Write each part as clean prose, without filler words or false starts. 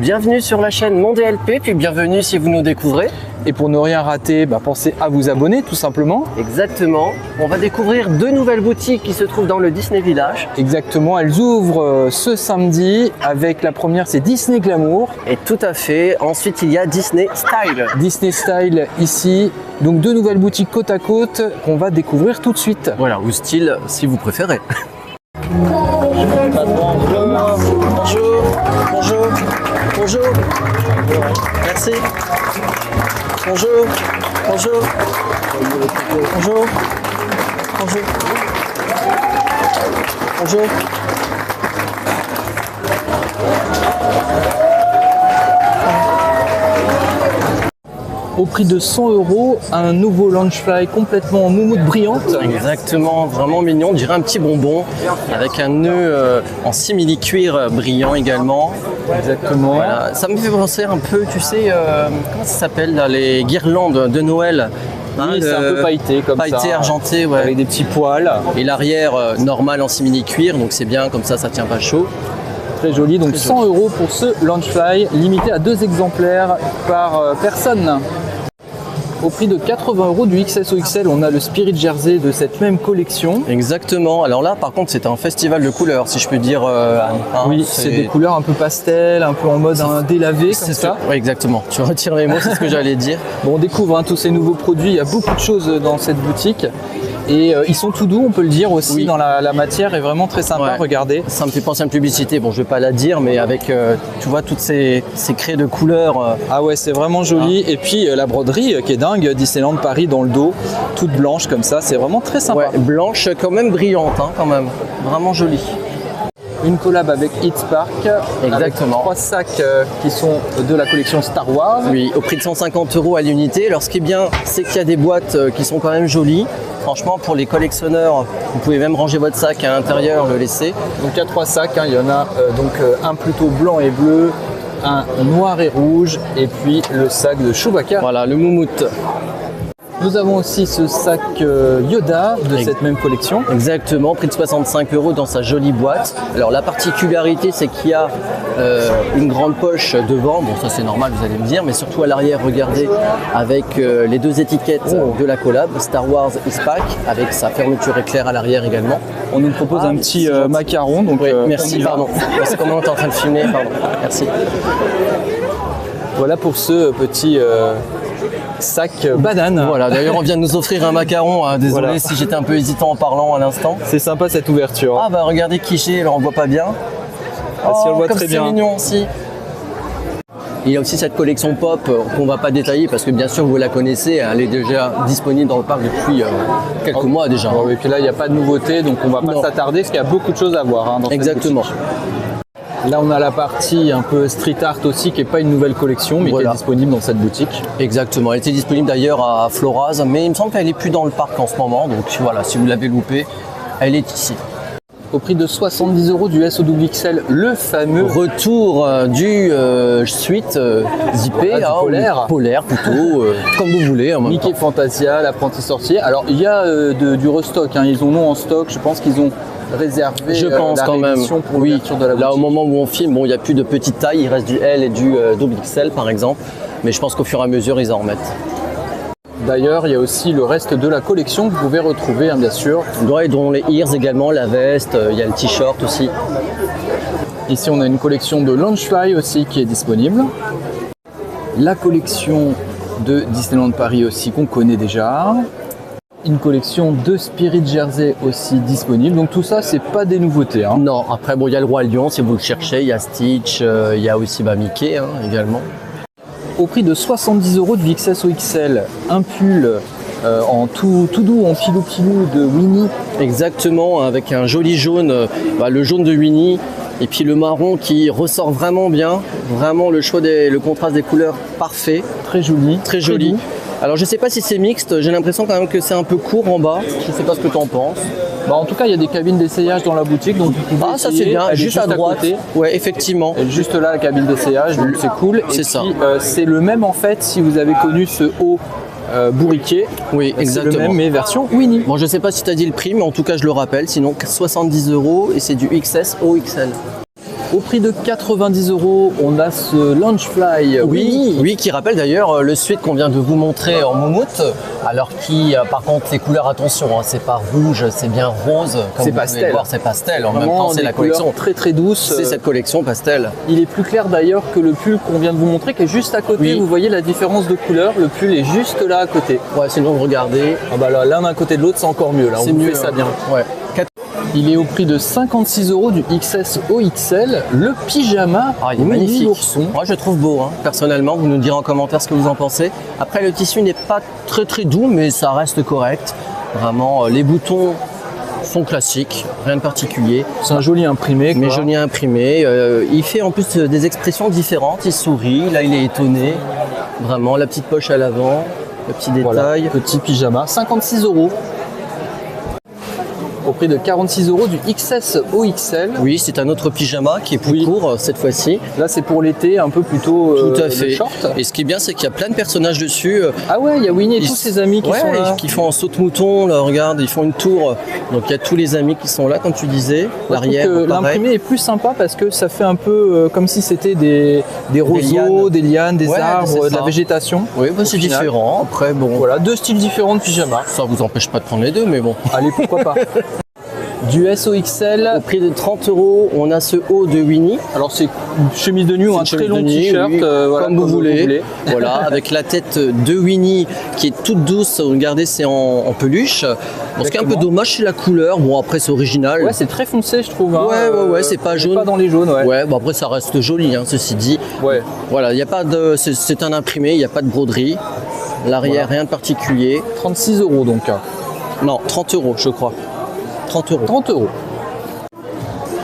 Bienvenue sur la chaîne Mon DLP, puis bienvenue si vous nous découvrez. Et pour ne rien rater, pensez à vous abonner tout simplement. Exactement. On va découvrir deux nouvelles boutiques qui se trouvent dans le Disney Village. Exactement, elles ouvrent ce samedi avec la première, c'est Disney Glamour. Et tout à fait. Ensuite, il y a Disney Style. Disney Style ici. Donc deux nouvelles boutiques côte à côte qu'on va découvrir tout de suite. Voilà, ou style si vous préférez. Bonjour. Merci. Bonjour. Au prix de 100 €, un nouveau Loungefly complètement en moumoute brillante. Exactement, vraiment mignon, on dirait un petit bonbon avec un nœud en simili-cuir brillant également. Exactement. Voilà. Ça me fait penser un peu, tu sais, comment ça s'appelle là, les guirlandes de Noël. Oui, c'est un peu pailleté comme ça. Pailleté, argenté, ouais. Avec des petits poils. Et l'arrière normal en simili-cuir, donc c'est bien, comme ça tient pas chaud. Très joli, donc 100 € pour ce Loungefly, limité à 2 exemplaires par personne. Au prix de 80 € du XS au XL, on a le Spirit Jersey de cette même collection. Exactement. Alors là, par contre, c'est un festival de couleurs, si je peux dire. Oui, c'est des couleurs un peu pastel, un peu en mode délavé, comme ça. Oui, exactement. Tu retires les mots, c'est ce que j'allais dire. Bon, on découvre tous ces nouveaux produits. Il y a beaucoup de choses dans cette boutique. Et ils sont tout doux, on peut le dire aussi, oui. Dans la matière est vraiment très sympa, ouais. Regardez. Ça me fait penser à une publicité, bon je vais pas la dire, mais avec, tu vois, toutes ces craies de couleurs. Ah ouais, c'est vraiment joli. Et puis la broderie qui est dingue, Disneyland Paris dans le dos, toute blanche comme ça, c'est vraiment très sympa. Ouais, blanche, quand même brillante, quand même, vraiment jolie. Une collab avec Hits Park. Exactement. Avec 3 sacs qui sont de la collection Star Wars. Oui, au prix de 150 € à l'unité. Alors ce qui est bien, c'est qu'il y a des boîtes qui sont quand même jolies. Franchement, pour les collectionneurs, vous pouvez même ranger votre sac à l'intérieur, le laisser. Donc il y a 3 sacs, il y en a un plutôt blanc et bleu, un noir et rouge, et puis le sac de Chewbacca. Voilà, le moumoute. Nous avons aussi ce sac Yoda de cette même collection. Exactement, prix de 65 € dans sa jolie boîte. Alors la particularité, c'est qu'il y a une grande poche devant, bon ça c'est normal vous allez me dire, mais surtout à l'arrière, regardez, avec les deux étiquettes de la collab, Star Wars Ispac, avec sa fermeture éclair à l'arrière également. On nous propose un petit macaron, donc oui, merci, pardon. C'est comment on est en train de filmer, pardon, merci. Voilà pour ce petit... sac banane. Voilà, d'ailleurs on vient de nous offrir un macaron, désolé voilà. Si j'étais un peu hésitant en parlant à l'instant. C'est sympa cette ouverture. Ah bah regardez qui j'ai, alors on voit pas bien. Si on le voit très bien. C'est mignon aussi. Il y a aussi cette collection pop qu'on va pas détailler parce que bien sûr vous la connaissez, elle est déjà disponible dans le parc depuis quelques mois déjà. Et puis là il n'y a pas de nouveauté donc on va pas s'attarder parce qu'il y a beaucoup de choses à voir dans exactement. Cette boutique. Là, on a la partie un peu street art aussi, qui n'est pas une nouvelle collection, mais qui est disponible dans cette boutique. Exactement. Elle était disponible d'ailleurs à Floraz, mais il me semble qu'elle n'est plus dans le parc en ce moment. Donc voilà, si vous l'avez loupé, elle est ici. Au prix de 70 € du SOXL, le fameux retour du suite zippé, polaire plutôt, comme vous voulez. Mickey Fantasia, l'apprenti sorcier. Alors il y a du restock, ils en ont en stock, je pense qu'ils ont réservé je pense la quand même pour l'ouverture de la boutique. Là au moment où on filme, bon il n'y a plus de petite taille, il reste du L et du double XL par exemple, mais je pense qu'au fur et à mesure ils en remettent. D'ailleurs, il y a aussi le reste de la collection que vous pouvez retrouver, bien sûr. Ouais, dont les ears également, la veste, il y a le t-shirt aussi. Ici, on a une collection de Loungefly aussi qui est disponible. La collection de Disneyland Paris aussi qu'on connaît déjà. Une collection de Spirit Jersey aussi disponible. Donc tout ça, c'est pas des nouveautés. Non, après, bon, il y a le Roi Lion si vous le cherchez, il y a Stitch, il y a aussi Mickey également. Au prix de 70 € du XS au XL, un pull en tout doux, en pilou-pilou de Winnie. Exactement, avec un joli jaune, le jaune de Winnie, et puis le marron qui ressort vraiment bien. Vraiment le choix, le contraste des couleurs parfait. Très joli. Très joli. Alors je sais pas si c'est mixte, j'ai l'impression quand même que c'est un peu court en bas. Je sais pas ce que tu en penses. En tout cas, il y a des cabines d'essayage dans la boutique, donc vous pouvez ça c'est bien, juste à droite. Ouais, effectivement. Elle est juste là, la cabine d'essayage, donc c'est cool. C'est ça. C'est le même en fait, si vous avez connu ce haut bourriquet. Oui, exactement. C'est le même, mais version Winnie. Bon, je sais pas si tu as dit le prix, mais en tout cas, je le rappelle. Sinon, 70 € et c'est du XS au XL. Au prix de 90 €, on a ce Loungefly. Oui, qui rappelle d'ailleurs le suite qu'on vient de vous montrer en moumoute. Alors qui, par contre, les couleurs, attention, hein, c'est pas rouge, c'est bien rose. C'est pastel. C'est pastel. En même Vraiment, temps, c'est la couleurs collection très très douce. C'est cette collection pastel. Il est plus clair d'ailleurs que le pull qu'on vient de vous montrer, qui est juste à côté. Oui. Vous voyez la différence de couleur. Le pull est juste là à côté. Ouais, sinon regardez. Ah bah là, l'un d'un côté de l'autre, c'est encore mieux. Là, on C'est vous mieux fait ça bien. Ouais. Il est au prix de 56 € du XS au XL. Le pyjama, Ah, il est magnifique. l'ourson. Moi, je le trouve beau. Hein. Personnellement, vous nous direz en commentaire ce que vous en pensez. Après, le tissu n'est pas très très doux, mais ça reste correct. Vraiment, les boutons sont classiques, rien de particulier. C'est un joli imprimé. Mais quoi. joli imprimé. Il fait en plus des expressions différentes. Il sourit. Là, il est étonné. Vraiment, la petite poche à l'avant, le petit Voilà, détail. petit pyjama, 56 € au prix de 46 € du XS au XL. Oui, c'est un autre pyjama qui est plus court cette fois-ci. Là, c'est pour l'été, un peu plutôt Tout à le fait. short. Et ce qui est bien, c'est qu'il y a plein de personnages dessus. Ah ouais, il y a Winnie et Ils- tous ses amis qui sont là. qui font en saute-mouton, là, regarde, ils font une tour. Donc il y a tous les amis qui sont là, comme tu disais. L'arrière, Je trouve que pareil. l'imprimé est plus sympa parce que ça fait un peu comme si c'était des roseaux, des lianes, des Ouais, arbres, c'est de la ça. végétation. Oui, bah, c'est Au final. différent. Après, bon, Voilà, deux styles différents de pyjama. ça vous empêche pas de prendre les deux, mais bon. Allez, pourquoi pas. Du S au Au XL. prix de 30 €, on a ce haut de Winnie. Alors c'est une chemise de nuit ou un C'est très une long chemise de nuit, t-shirt, oui, voilà, comme vous voulez. Voilà, avec la tête de Winnie qui est toute douce. Regardez, c'est en peluche. Bon, ce qui est un peu Exactement. dommage, c'est la couleur. Bon, après, c'est original. Ouais, c'est très foncé, je trouve. Hein. Ouais, c'est pas on est jaune. Pas dans les jaunes, ouais. Ouais, bon, après, ça reste joli, hein, ceci dit. Ouais. Voilà, il y a pas de, c'est un imprimé, il n'y a pas de broderie. L'arrière, rien de particulier. 36 € donc. Non, 30 €, je crois. 30 €. 30 €.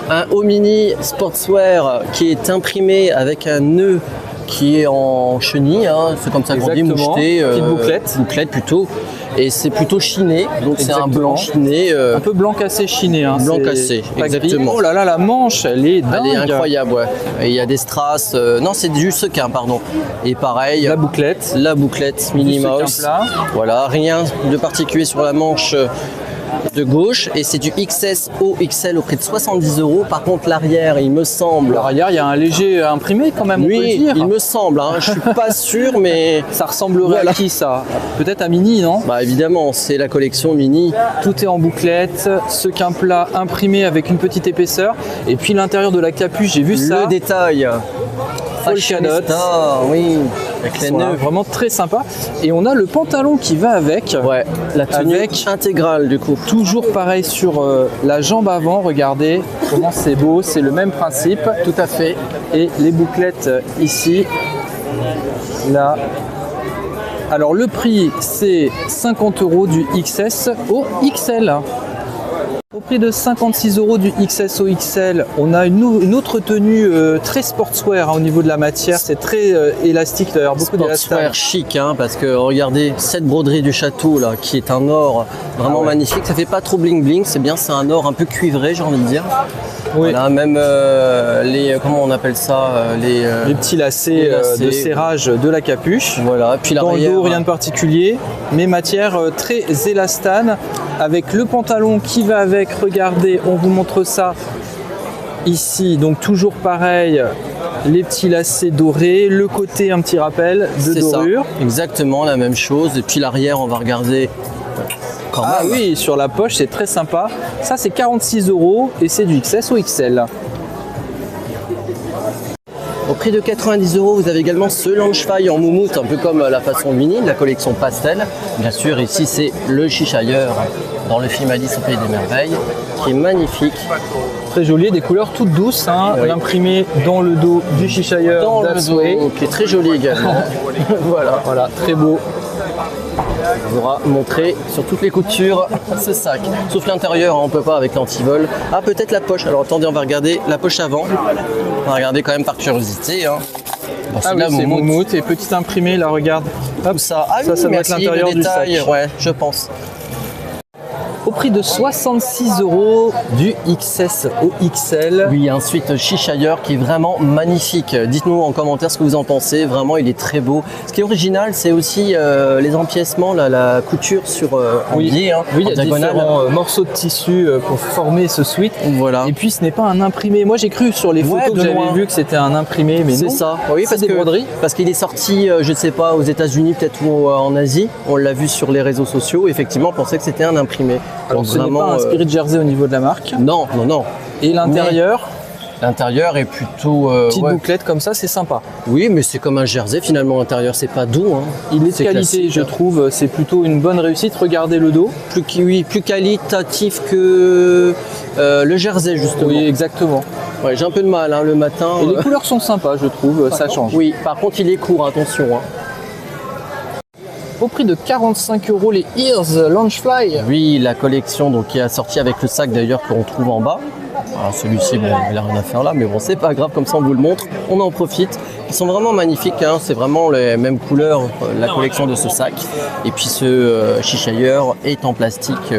Un haut mini sportswear qui est imprimé avec un nœud qui est en chenille, hein, c'est comme ça qu'on dit, Exactement. moucheté. Petite bouclette. Bouclette plutôt. Et c'est plutôt chiné, donc c'est un Exactement. blanc chiné. Un peu blanc cassé chiné. Hein. Blanc c'est cassé, pas gris. exactement. Oh là là, la manche, elle est dingue. Elle est incroyable, ouais. Et il y a des strass. Non, c'est du sequin, pardon. Et pareil, La bouclette. la bouclette Minnie sequin Mouse. plat. Voilà, rien de particulier sur la manche de gauche. Et c'est du XS au XL au prix de 70 €. Par contre, l'arrière, il me semble. L'arrière, il y a un léger imprimé quand même, on peut le Oui, dire. il me semble. Hein, je suis pas sûr, mais Ça ressemblerait Voilà. à qui ça? Peut-être à Mini, non? bah évidemment, c'est la collection Mini. Tout est en bouclette, sequin plat imprimé avec une petite épaisseur. Et puis l'intérieur de la capuche, j'ai vu ça. Le détail. Fashionista, oui, avec les Voilà, nœuds. vraiment très sympa. Et on a le pantalon qui va avec. Ouais, la tenue Avec- intégrale du coup. Toujours pareil sur la jambe avant, regardez comment c'est beau, c'est le même principe. Tout à fait. Et les bouclettes ici, là. Alors le prix c'est 50 € du XS au XL. Au prix de 56 € du XS au XL, on a une autre tenue très sportswear hein, au niveau de la matière, c'est très élastique d'ailleurs, beaucoup d'élastane. Sportswear chic, hein, parce que regardez cette broderie du château là, qui est un or vraiment Ah ouais. magnifique. Ça fait pas trop bling bling, c'est bien, c'est un or un peu cuivré, j'ai envie de dire. Oui. Voilà, même les comment on appelle ça, Les petits lacets, les lacets. de serrage de la capuche. voilà. Puis Dans le l'arrière. dos, rien de particulier, mais matière très élastane, avec le pantalon qui va avec. Regardez, on vous montre ça ici. Donc toujours pareil, les petits lacets dorés, le côté un petit rappel de C'est ça, dorure. exactement la même chose. Et puis l'arrière, on va regarder. Quand Ah même. oui, sur la poche, c'est très sympa. Ça, c'est 46 € et c'est du XS au XL. Au prix de 90 €, vous avez également ce Loungefly en moumoute, un peu comme la façon Mini, de la collection pastel. Bien sûr, ici c'est le Cheshire dans le film Alice au Pays des Merveilles, qui est magnifique. Très joli, des couleurs toutes douces, hein, Oui. imprimé dans le dos du Cheshire Dans le That's dos, Way. qui est très joli également. Voilà, Voilà, très beau. on pourra montrer sur toutes les coutures ce sac. Sauf l'intérieur, hein, on peut pas avec l'antivol. Ah, peut-être la poche. Alors attendez, on va regarder la poche avant. On va regarder quand même par curiosité. Hein. Bon, Ah de oui, la c'est moumoute. moumoute et petit imprimé, là, regarde. Hop, Tout ça. Ah ça oui, doit être merci, l'intérieur le du détail. sac. Ouais, je pense. Au prix de 66 € du XS au XL. Oui, un suite Cheshire qui est vraiment magnifique. Dites-nous en commentaire ce que vous en pensez. Vraiment, il est très beau. Ce qui est original, c'est aussi les empiècements, la couture sur en biais, hein, oui, en il y a diagonale. différents morceaux de tissu pour former ce suite. Voilà. Et puis, ce n'est pas un imprimé. Moi, j'ai cru sur les photos que j'avais vu que c'était un imprimé, mais non. C'est ça. Oui, c'est des broderies. Parce qu'il est sorti, je ne sais pas, aux États-Unis peut-être ou en Asie. On l'a vu sur les réseaux sociaux. Effectivement, on pensait que c'était un imprimé. Alors, ce n'est pas un spirit jersey au niveau de la marque. Non, non, non. Et l'intérieur, l'intérieur est plutôt petite bouclette comme ça, c'est sympa. Oui, mais c'est comme un jersey finalement. L'intérieur, c'est pas doux. Hein. Il est de qualité, classique, je trouve. C'est plutôt une bonne réussite. Regardez le dos. Plus qualitatif que le jersey justement. Oui, exactement. Ouais, j'ai un peu de mal hein, le matin. Et les couleurs sont sympas, je trouve. Ça change. Oui, par contre, il est court. Attention. Hein. Au prix de 45 €, les Ears Loungefly. Oui, la collection donc, qui est sortie avec le sac d'ailleurs qu'on trouve en bas. Alors celui-ci, bon, il n'a rien à faire là, mais bon, c'est pas grave, comme ça on vous le montre, on en profite. Ils sont vraiment magnifiques, hein. C'est vraiment les mêmes couleurs, la collection de ce sac. Et puis ce Cheshire est en plastique,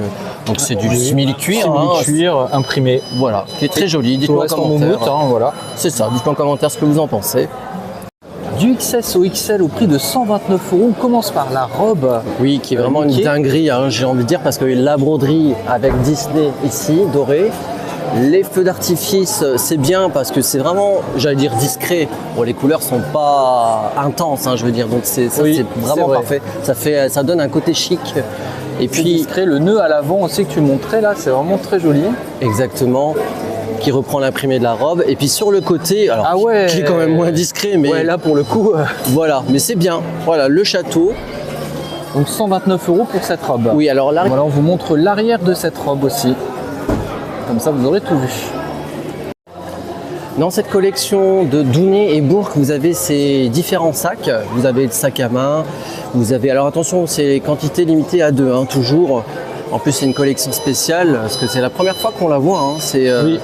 donc c'est du simili-cuir. Simili-cuir imprimé. Voilà, qui est très joli. Dites-moi en commentaire. Voilà. C'est ça, dites-moi en commentaire ce que vous en pensez. Du XS au XL au prix de 129 €. On commence par la robe. Oui, qui est vraiment une dinguerie, hein, j'ai envie de dire, parce que la broderie avec Disney ici, doré. Les feux d'artifice, c'est bien parce que c'est vraiment, j'allais dire, discret. Bon, les couleurs sont pas intenses, hein, je veux dire, donc c'est vraiment parfait. Ça donne un côté chic. Et puis discret, le nœud à l'avant aussi que tu montrais là, c'est vraiment très joli. Exactement. Qui reprend l'imprimé de la robe. Et puis sur le côté, alors qui est quand même moins discret, mais ouais, là pour le coup, voilà, mais c'est bien. Voilà, le château. Donc 129 € pour cette robe. Oui, alors là, voilà, on vous montre l'arrière de cette robe aussi. Comme ça, vous aurez tout vu. Dans cette collection de Dounet et Bourg, vous avez ces différents sacs. Vous avez le sac à main. Vous avez, alors attention, c'est quantité limitée à 2, hein, toujours. En plus, c'est une collection spéciale parce que c'est la première fois qu'on la voit. Hein. Oui.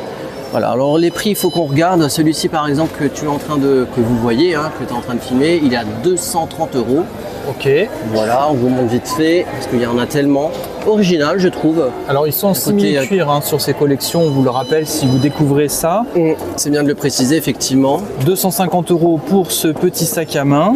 Voilà. Alors les prix, il faut qu'on regarde. Celui-ci, par exemple, que vous voyez, hein, que tu es en train de filmer, il est à 230 €. Ok. Voilà, on vous montre vite fait parce qu'il y en a tellement. Original, je trouve. Alors ils sont en simili-cuir hein, sur ces collections, on vous le rappelle si vous découvrez ça. C'est bien de le préciser, effectivement. 250 € pour ce petit sac à main.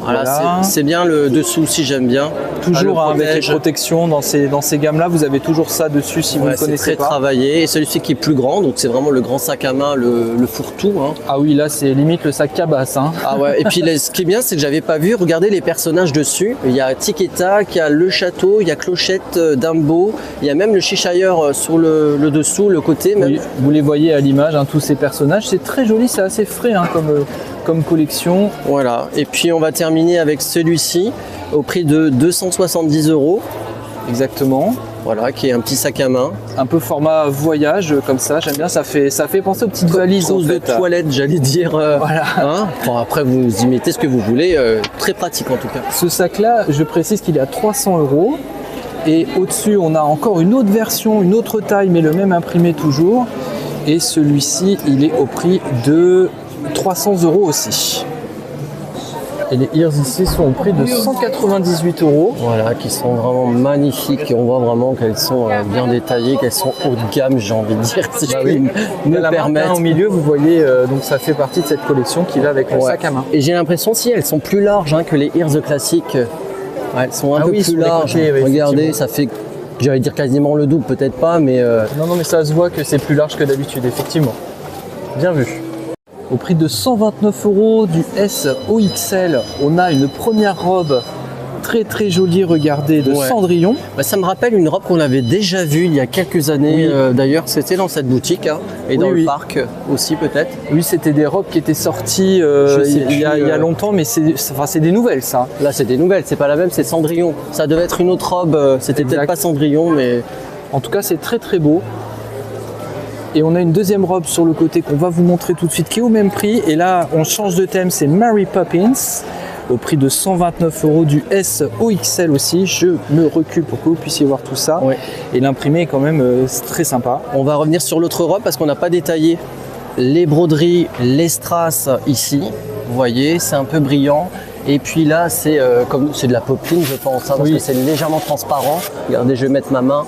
Voilà. C'est bien le dessous aussi, j'aime bien. Toujours avec les protections dans ces gammes-là, vous avez toujours ça dessus si vous ne connaissez pas. C'est très travaillé. Et celui-ci qui est plus grand, donc c'est vraiment le grand sac à main, le fourre-tout. Hein. Ah oui, là c'est limite le sac cabasse. Hein. Ah ouais. Et puis ce qui est bien, c'est que j'avais pas vu. Regardez les personnages dessus. Il y a Tic et Tac, il y a le château, il y a Clochette, Dumbo, il y a même le Cheshire sur le dessous, le côté. Même. Oui, vous les voyez à l'image, hein, tous ces personnages. C'est très joli, c'est assez frais hein, comme collection. Voilà, et puis on va terminer avec celui-ci au prix de 270 €. Exactement. Voilà, qui est un petit sac à main. Un peu format voyage comme ça, j'aime bien, ça fait penser aux petites valises de toilette, j'allais dire. Voilà. Hein, bon, après vous y mettez ce que vous voulez, très pratique en tout cas. Ce sac-là, je précise qu'il est à 300 €. Et au-dessus, on a encore une autre version, une autre taille, mais le même imprimé toujours. Et celui-ci, il est au prix de 300 € aussi. Et les Ears ici sont au prix de 198 €. Voilà, qui sont vraiment magnifiques. Et on voit vraiment qu'elles sont bien détaillées, qu'elles sont haut de gamme, j'ai envie de dire, si je puis me permettre. Au milieu, vous voyez, donc ça fait partie de cette collection qui va avec le sac à main. Et j'ai l'impression si elles sont plus larges hein, que les Ears classiques. Ouais, elles sont un peu plus larges. Regardez, ça fait, j'allais dire quasiment le double, peut-être pas, mais... Non, mais ça se voit que c'est plus large que d'habitude, effectivement. Bien vu. Au prix de 129 € du S au XL, on a une première robe très très jolie, regardez, de Cendrillon. Bah, ça me rappelle une robe qu'on avait déjà vue il y a quelques années. D'ailleurs, c'était dans cette boutique hein, et dans le parc aussi peut-être. Oui, c'était des robes qui étaient sorties il y a longtemps, mais c'est des nouvelles ça. Là, c'est des nouvelles, c'est pas la même, c'est Cendrillon. Ça devait être une autre robe, c'était peut-être pas Cendrillon, mais... En tout cas, c'est très très beau. Et on a une deuxième robe sur le côté qu'on va vous montrer tout de suite qui est au même prix. Et là, on change de thème, c'est Mary Poppins au prix de 129 € du S au XL aussi. Je me recule pour que vous puissiez voir tout ça. Et l'imprimé est quand même très sympa. On va revenir sur l'autre robe parce qu'on n'a pas détaillé les broderies, les strass ici. Vous voyez, c'est un peu brillant. Et puis là, c'est comme c'est de la popeline, je pense, hein, parce Oui. que c'est légèrement transparent. Regardez, je vais mettre ma main.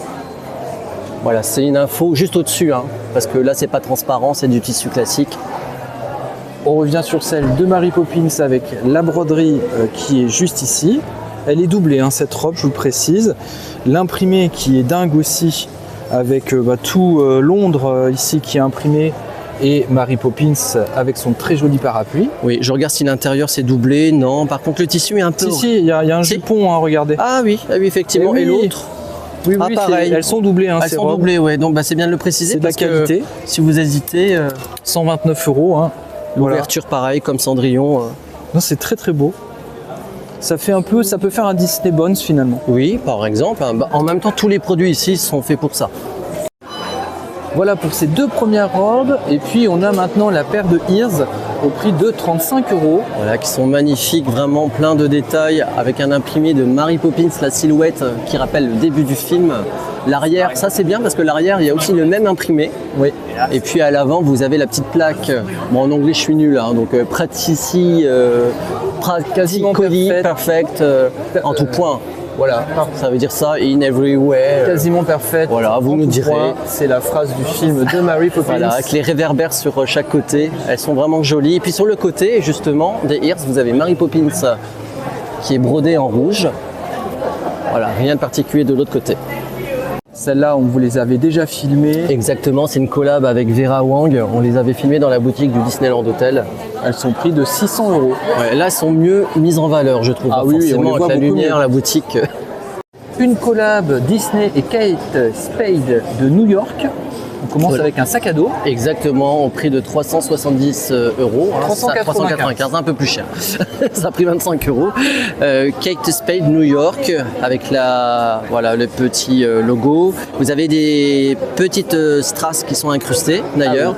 Voilà, c'est une info juste au-dessus, hein, parce que là, c'est pas transparent, c'est du tissu classique. On revient sur celle de Mary Poppins avec la broderie qui est juste ici. Elle est doublée, hein, cette robe, je vous le précise. L'imprimé qui est dingue aussi, avec tout Londres ici qui est imprimé, et Mary Poppins avec son très joli parapluie. Oui, je regarde si l'intérieur c'est doublé. Non, par contre, le tissu est un peu. Si, il y a un Si. jupon, hein, regardez. Ah oui, effectivement. Eh Et oui. l'autre, Oui, ah, oui, pareil. elles sont doublées, hein, elles ces sont robes. doublées, ouais. Donc, c'est bien de le préciser. C'est de la parce que qualité. si vous hésitez, 129 €. Hein. Voilà. l'ouverture pareil, comme Cendrillon. Non, c'est très très beau. Ça peut faire un Disney Bones finalement. Oui, par exemple. Hein. Bah, en même temps, tous les produits ici sont faits pour ça. Voilà pour ces deux premières robes. Et puis on a maintenant la paire de Ears au prix de 35 €. Voilà, qui sont magnifiques, vraiment plein de détails, avec un imprimé de Mary Poppins, la silhouette qui rappelle le début du film. L'arrière, ça c'est bien parce que l'arrière, il y a aussi le même imprimé. Oui. Et puis à l'avant, vous avez la petite plaque. Bon, en anglais, je suis nul, hein, donc Pratici, Quasiment perfect, en tout point. Voilà. Ça veut dire ça, in every way. Quasiment parfaite. Voilà, vous En nous tout direz. point, c'est la phrase du film de Mary Poppins. Voilà, avec les réverbères sur chaque côté, elles sont vraiment jolies. Et puis sur le côté, justement, des Ears, vous avez Mary Poppins qui est brodée en rouge. Voilà, rien de particulier de l'autre côté. Celles-là, on vous les avait déjà filmées. Exactement, c'est une collab avec Vera Wang. On les avait filmées dans la boutique du Disneyland Hotel. Elles sont prises de 600 €. Ouais, là, elles sont mieux mises en valeur, je trouve. Ah hein, oui, oui, forcément, on les avec voit la beaucoup lumière, mieux. la boutique. Une collab Disney et Kate Spade de New York. On commence Voilà. avec un sac à dos. Exactement, au prix de 370 €. Hein, 395, un peu plus cher. Ça a pris 25 €. Kate Spade New York, avec le petit logo. Vous avez des petites strass qui sont incrustées, d'ailleurs.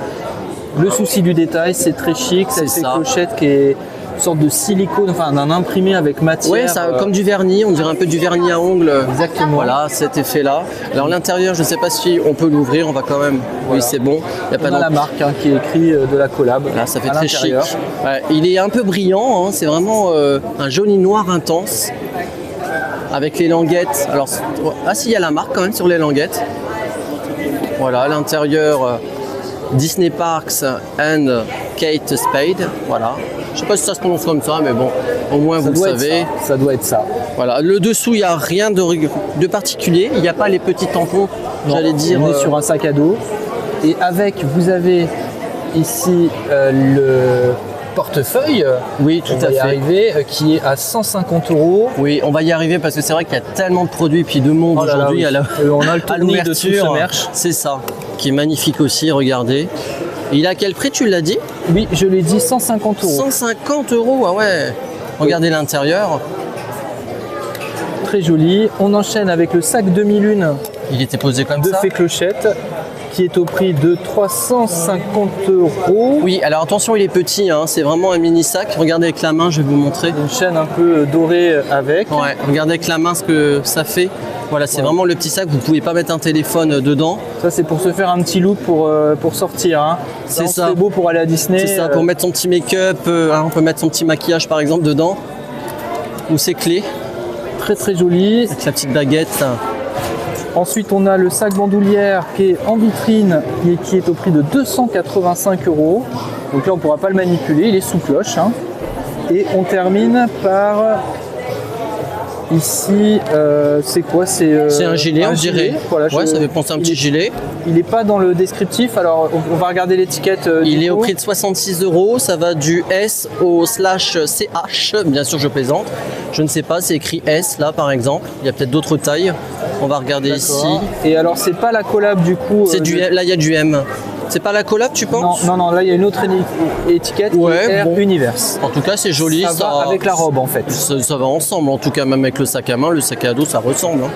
Le souci du détail, c'est très chic. C'est Cette ça. clochette qui est une sorte de silicone, enfin d'un imprimé avec matière. Ouais, ça, comme du vernis, on dirait un peu du vernis à ongles. Exactement. Voilà, cet effet-là. Alors l'intérieur, je ne sais pas si on peut l'ouvrir, on va quand même. Voilà. Oui, c'est bon. Il y a On pas a non la plus- marque hein, qui est écrit de la collab. Là, ça fait à très chic. l'intérieur. Ouais, il est un peu brillant, hein, c'est vraiment un jauni noir intense. Avec les languettes. Alors, ah si, il y a la marque quand même sur les languettes. Voilà, à l'intérieur, Disney Parks and Kate Spade. Voilà. Je sais pas si ça se prononce comme ça, mais bon, au moins vous le doit être savez. ça. Ça doit être ça. Voilà, le dessous, il n'y a rien de particulier. Il n'y a pas les petits tampons, j'allais dire. On est sur un sac à dos. Et avec, vous avez ici le portefeuille. Oui, tout On va à y fait. arriver, qui est à 150 €. Oui, on va y arriver parce que c'est vrai qu'il y a tellement de produits et puis de monde Oh là là, aujourd'hui oui. à la- On a le à tournis de tout ce l'ouverture. merch. C'est ça, qui est magnifique aussi, regardez. Il a quel prix, tu l'as dit? Oui, je l'ai dit, 150 €. 150 €, ah ouais. Regardez l'intérieur. Très joli. On enchaîne avec le sac demi-lune Il était posé comme de ça. Fée Clochette, qui est au prix de 350 €. Oui, alors attention, il est petit, hein, c'est vraiment un mini sac. Regardez avec la main, je vais vous montrer. Une chaîne un peu dorée avec. Ouais, regardez avec la main ce que ça fait. Voilà, c'est vraiment le petit sac, vous pouvez pas mettre un téléphone dedans. Ça, c'est pour se faire un petit look pour sortir. Hein. C'est Là, ça. C'est beau pour aller à Disney. C'est ça, pour mettre son petit make-up, hein, on peut mettre son petit maquillage par exemple dedans. Ou ses clés, Très très joli. avec la petite baguette. Ensuite, on a le sac bandoulière qui est en vitrine et qui est au prix de 285 €. Donc là, on ne pourra pas le manipuler, il est sous cloche. Hein. Et on termine par ici, c'est quoi? C'est C'est un gilet, on dirait. Voilà, Ouais, ça fait penser à un petit gilet. Il n'est pas dans le descriptif, alors on va regarder l'étiquette. Il du est au coup. prix de 66 €, ça va du S au /CH, bien sûr je plaisante. Je ne sais pas, c'est écrit S là par exemple. Il y a peut-être d'autres tailles. On va regarder ici. D'accord. Et alors, c'est pas la collab du coup. C'est du de- là il y a du M. C'est pas la collab, tu Non, penses? non, là il y a une autre étiquette qui Ouais, est Air bon. Universe. En tout cas, c'est joli. Ça va avec la robe en fait. Ça va ensemble, en tout cas, même avec le sac à main, le sac à dos, ça ressemble. Hein.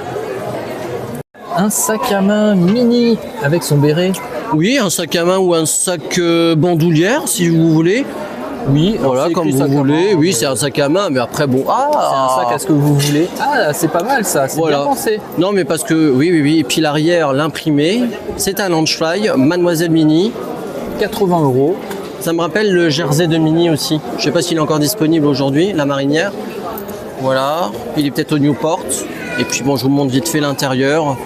Un sac à main mini avec son béret. Oui, un sac à main ou un sac bandoulière, si vous voulez. Oui, Voilà, comme vous voulez. Oui, c'est un sac à main, mais après, bon. C'est un sac à ce que vous voulez. Ah, c'est pas mal ça, c'est Voilà. bien pensé. Non, mais parce que, oui. Et puis l'arrière, l'imprimé, c'est un Launchfly, Mademoiselle Mini. 80 €. Ça me rappelle le jersey de Mini aussi. Je sais pas s'il est encore disponible aujourd'hui, la marinière. Voilà, il est peut-être au Newport. Et puis bon, je vous montre vite fait l'intérieur.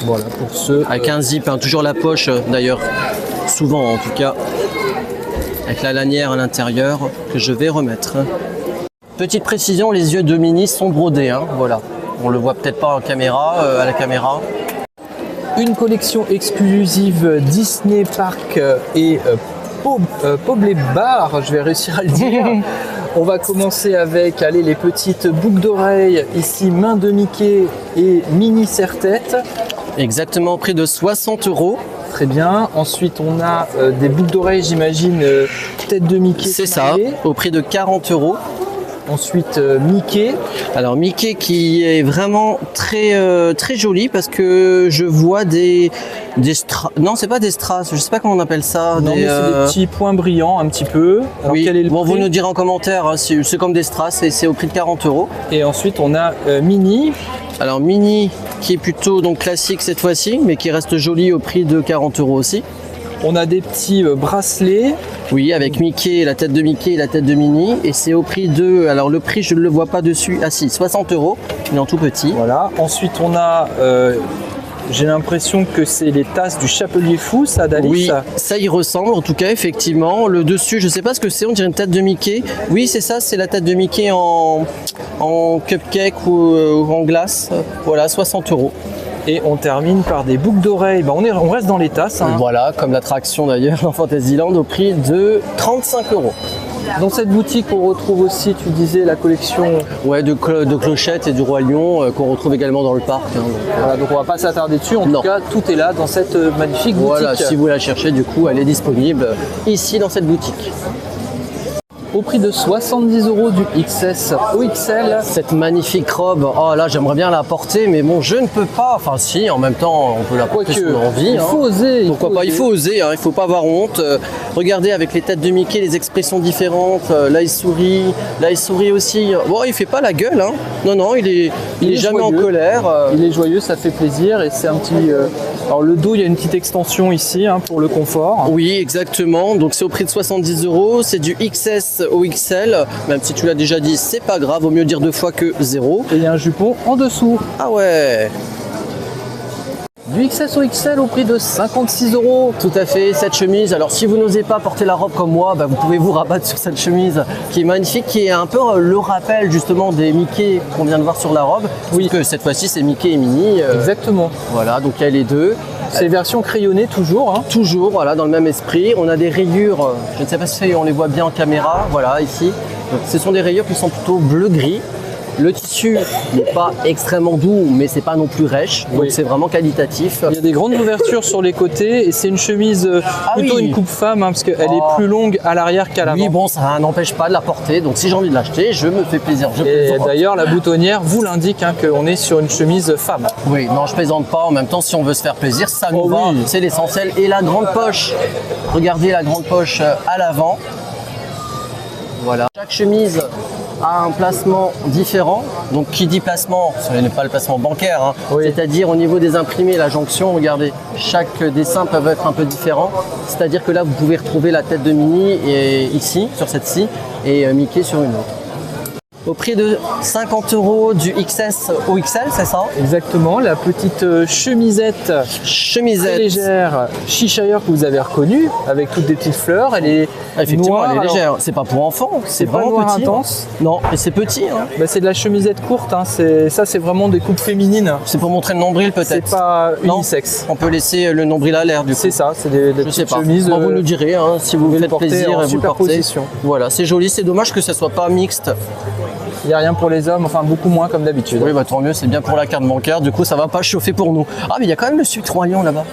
Voilà, pour ceux... Avec un zip, hein, toujours la poche d'ailleurs, souvent en tout cas. Avec la lanière à l'intérieur que je vais remettre. Petite précision, les yeux de Mini sont brodés, hein, voilà. On le voit peut-être pas en caméra, à la caméra. Une collection exclusive Disney Park et Poblé Bar, je vais réussir à le dire. On va commencer avec les petites boucles d'oreilles, ici main de Mickey et Mini serre-tête. Exactement, au prix de 60 €. Très bien. Ensuite, on a des boucles d'oreilles, j'imagine, tête de Mickey. C'est ça, au prix de 40 €. Ensuite, Mickey. Alors Mickey qui est vraiment très très joli parce que je vois des strass. Non, c'est pas des strass, je sais pas comment on appelle ça. Non, mais c'est des petits points brillants un petit peu. Alors, oui. Quel est le bon, prix? vous nous direz en commentaire, hein, c'est comme des strass et c'est au prix de 40 €. Et ensuite, on a Mini. Alors Mini qui est plutôt donc classique cette fois-ci, mais qui reste joli au prix de 40 € aussi. On a des petits bracelets. Oui, avec Mickey, la tête de Mickey et la tête de Minnie. Et c'est au prix de... Alors le prix, je ne le vois pas dessus. Ah si, 60 €, mais en tout petit. Voilà. Ensuite, on a... j'ai l'impression que c'est les tasses du Chapelier Fou, ça, d'Alice. Oui, ça y ressemble en tout cas, effectivement. Le dessus, je ne sais pas ce que c'est, on dirait une tête de Mickey. Oui, c'est ça, c'est la tête de Mickey en cupcake ou en glace. Voilà, 60 €. Et on termine par des boucles d'oreilles. On reste dans les tasses. Hein. Voilà, comme l'attraction d'ailleurs dans Fantasyland, au prix de 35 €. Dans cette boutique, on retrouve aussi, tu disais, la collection de clochettes et du Roi Lion qu'on retrouve également dans le parc. Hein, voilà, donc on va pas s'attarder dessus. En tout cas, tout est là dans cette magnifique boutique. Voilà, si vous la cherchez, du coup, elle est disponible ici dans cette boutique. Au prix de 70 € du XS au XL. Cette magnifique robe, oh là j'aimerais bien la porter, mais bon je ne peux pas. Enfin si, en même temps on peut la porter si on a envie. Il faut oser. Pourquoi pas, il faut oser, hein, il faut pas avoir honte. Regardez avec les têtes de Mickey, les expressions différentes. Là il sourit aussi. Bon, il fait pas la gueule, hein. Non, il est jamais en colère. Il est joyeux, ça fait plaisir et c'est un petit... Alors le dos, il y a une petite extension ici hein, pour le confort. Oui, exactement. Donc c'est au prix de 70 €. C'est du XS au XL. Même si tu l'as déjà dit, c'est pas grave. Vaut mieux dire 2 fois que 0. Et il y a un jupon en dessous. Ah ouais. Du XS au XL au prix de 56 €. Tout à fait, cette chemise. Alors si vous n'osez pas porter la robe comme moi, vous pouvez vous rabattre sur cette chemise qui est magnifique, qui est un peu le rappel justement des Mickey qu'on vient de voir sur la robe. Oui. Que cette fois-ci c'est Mickey et Minnie. Exactement. Voilà, donc il y a les deux. C'est version crayonnée toujours. Hein. Toujours, voilà, dans le même esprit. On a des rayures, je ne sais pas si on les voit bien en caméra, voilà, ici. Donc, ce sont des rayures qui sont plutôt bleu-gris. Le tissu n'est pas extrêmement doux, mais c'est pas non plus rêche, donc c'est vraiment qualitatif. Il y a des grandes ouvertures sur les côtés et c'est une chemise plutôt une coupe femme, hein, parce qu'elle est plus longue à l'arrière qu'à l'avant. Oui, bon, ça n'empêche pas de la porter, donc si j'ai envie de l'acheter, je me fais plaisir. Et d'ailleurs, la boutonnière vous l'indique hein, qu'on est sur une chemise femme. Oui, non, je plaisante pas. En même temps, si on veut se faire plaisir, ça nous va, c'est l'essentiel. Et la grande poche, regardez la grande poche à l'avant. Voilà. Chaque chemise a un placement différent. Donc qui dit placement, ce n'est pas le placement bancaire, hein. C'est-à-dire au niveau des imprimés, la jonction, regardez, chaque dessin peut être un peu différent. C'est-à-dire que là, vous pouvez retrouver la tête de Minnie et ici, sur cette-ci, et Mickey sur une autre. Au prix de 50 € du XS au XL, c'est ça? Exactement, la petite chemisette très légère Cheshire que vous avez reconnue, avec toutes des petites fleurs. Elle est effectivement noire, elle est légère. C'est pas pour enfants, c'est vraiment pas noir petit. Intense. Non, et c'est petit. Hein. C'est de la chemisette courte, hein. Ça c'est vraiment des coupes féminines. C'est pour montrer le nombril peut-être. C'est pas unisexe. On peut laisser le nombril à l'air du coup. C'est ça, c'est des petites chemises. Bon, vous nous direz hein, si vous faites plaisir et vous le portez. Voilà, c'est joli, c'est dommage que ça soit pas mixte. Il n'y a rien pour les hommes, enfin beaucoup moins comme d'habitude. Oui, tant mieux, c'est bien pour la carte bancaire, du coup ça va pas chauffer pour nous. Ah, mais il y a quand même le sucre Roi Lion là-bas.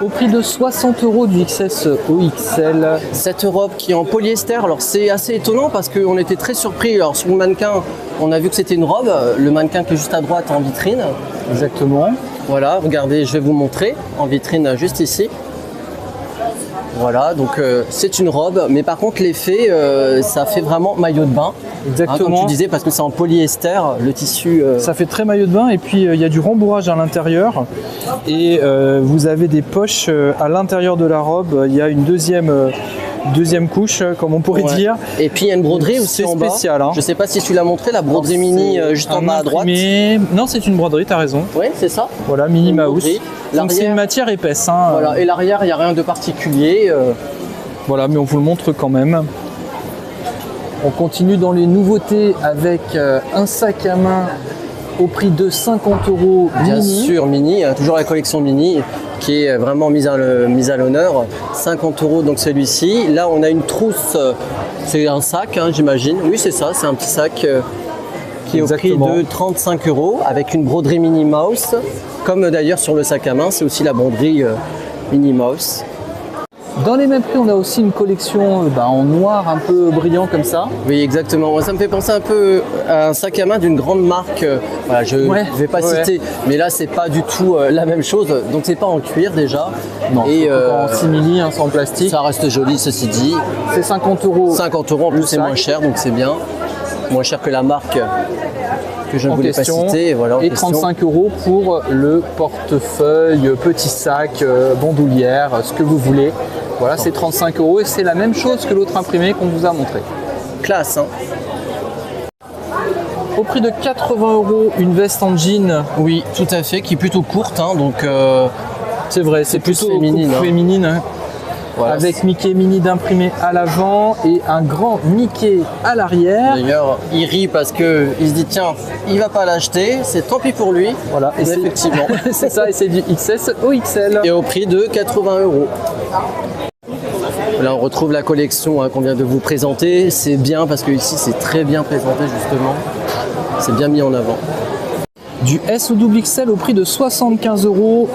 Au prix de 60 € du XS au XL. Cette robe qui est en polyester, alors c'est assez étonnant parce qu'on était très surpris. Alors sur le mannequin, on a vu que c'était une robe, le mannequin qui est juste à droite en vitrine. Exactement. Voilà, regardez, je vais vous montrer en vitrine juste ici. Voilà, donc c'est une robe, mais par contre l'effet, ça fait vraiment maillot de bain. Exactement. Hein, comme tu disais, parce que c'est en polyester, le tissu... Ça fait très maillot de bain et puis il y a du rembourrage à l'intérieur. Et vous avez des poches à l'intérieur de la robe. Il y a une deuxième deuxième couche, comme on pourrait Ouais. dire. Et puis il y a une broderie aussi C'est en bas. spécial, hein. Je sais pas si tu l'as montré, la broderie mini juste en Un bas à droite. imprimé. Non, c'est une broderie, t'as raison. Oui, c'est ça. Voilà, Minnie Une Mouse. broderie. Donc c'est L'arrière- une matière épaisse. Hein. Voilà. Et l'arrière, il n'y a rien de particulier. Voilà, mais on vous le montre quand même. On continue dans les nouveautés avec un sac à main au prix de 50 €. Bien Mini. sûr, Mini, toujours la collection Mini qui est vraiment mise à l'honneur. 50 € donc celui-ci. Là, on a une trousse, c'est un sac, hein, j'imagine. Oui, c'est ça, c'est un petit sac qui est au prix Exactement. de 35 € avec une broderie Minnie Mouse. Comme d'ailleurs sur le sac à main, c'est aussi la broderie Minnie Mouse. Dans les mêmes prix, on a aussi une collection en noir un peu brillant comme ça. Oui, exactement. Moi, ça me fait penser un peu à un sac à main d'une grande marque. Voilà, je ne Ouais, vais pas ouais. citer, mais là, c'est pas du tout la même chose. Donc, c'est pas en cuir déjà. Non, Et en simili, hein, sans plastique. ça reste joli, ceci dit. C'est 50 €. 50 € en plus, c'est sac. moins cher, donc c'est bien. Moins cher que la marque que je ne En voulais question. pas citer. Voilà, en Et question. 35 € pour le portefeuille, petit sac, bandoulière, ce que vous voulez. Voilà, c'est 35 € et c'est la même chose que l'autre imprimé qu'on vous a montré. Classe, hein. Au prix de 80 €, une veste en jean. Oui, tout à fait, qui est plutôt courte, hein, donc C'est vrai, c'est plus plutôt féminine, coupe hein. féminine. Hein. voilà. Avec Mickey Mini d'imprimé à l'avant et un grand Mickey à l'arrière. D'ailleurs, il rit parce que il se dit tiens, il va pas l'acheter, c'est tant pis pour lui. Voilà, et Mais c'est- effectivement. c'est ça, et c'est du XS au XL. Et au prix de 80 €. Là, on retrouve la collection qu'on vient de vous présenter. C'est bien parce que ici, c'est très bien présenté justement. C'est bien mis en avant. Du S au double XL au prix de 75 €.